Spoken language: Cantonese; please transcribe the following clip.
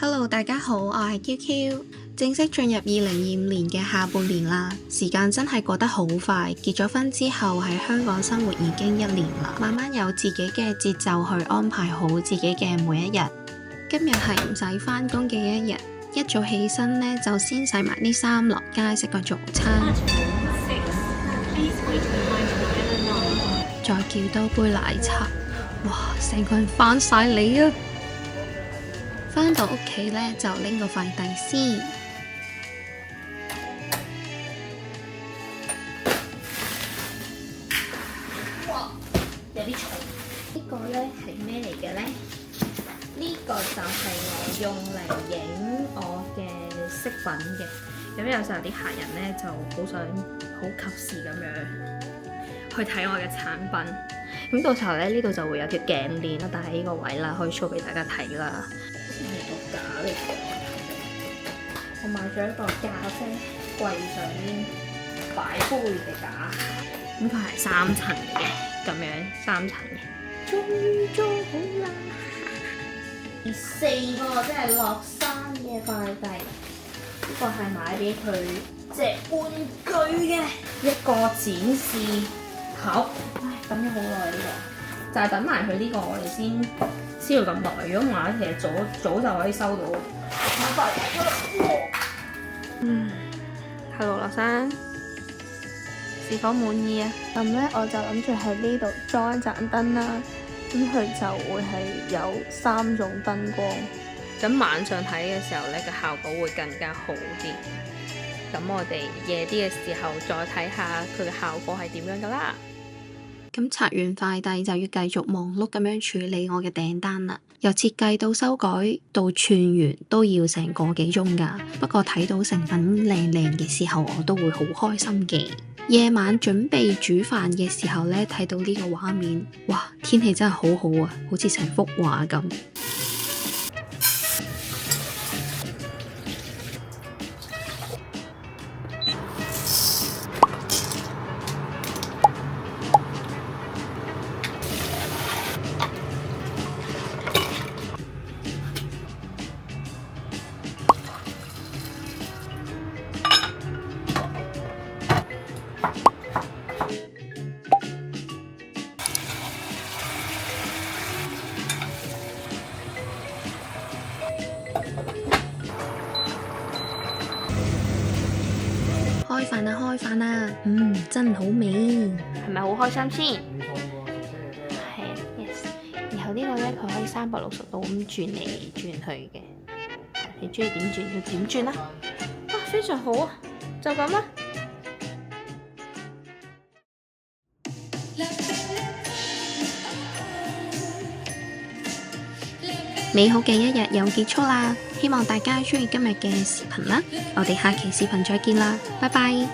Hello，大家好，我係 QQ，正式進入2025年嘅下半年啦，時間真係過得好快。結咗婚之後喺香港生活已經1年啦，慢慢有自己嘅節奏去安排好自己嘅每一日。今日係唔使返工嘅一日，一早起身呢，就先洗埋啲衫落街食個早餐，再叫多杯奶茶。哇，成個人翻晒嚟啊！返到屋企呢，就拎個快遞先。哇，有啲重。呢個呢係咩嚟嘅呢？呢個就係我用嚟影我嘅飾品嘅。咁有時候啲客人呢就好想好及時咁樣去睇我嘅產品。咁到時候咧，呢度就會有條頸鏈啦，但係呢個位啦，可以 show 俾大家睇啦。係個架嚟嘅，我買咗一個架啫，櫃上面擺杯嘅架。咁佢係3層嘅，咁樣3層嘅。終於做好啦！第4個即係落山嘅快遞，呢個係買俾佢隻玩具嘅一個展示盒。等咗好耐呢個，就係等埋佢呢個我哋先要咁耐。如果唔係，其實早就可以收到。Hello， 羅生，是否滿意啊？咁咧我就諗住喺呢度裝一盞燈啦。咁佢就會係有3種燈光。咁晚上睇嘅時候咧，個效果會更加好啲。咁我哋夜啲嘅時候再睇下佢嘅效果係點樣噶啦。咁拆完快遞就要繼續忙碌咁樣處理我嘅訂單啦，由設計到修改到串完都要成個幾鐘㗎。不過睇到成品靚靚嘅時候，我都會好開心嘅。夜晚準備煮飯嘅時候呢，睇到呢個畫面，哇！天氣真係好好啊，好似成幅畫咁。開飯啦，開飯啦！真好味，係咪好開心先？係啊 ，yes。然後呢個咧，佢可以360度咁轉嚟轉去嘅。你中意點轉就點轉啦。啊，非常好啊，就咁啦。美好嘅一日又結束啦，希望大家中意今日嘅視頻啦，我哋下期視頻再見啦，拜拜。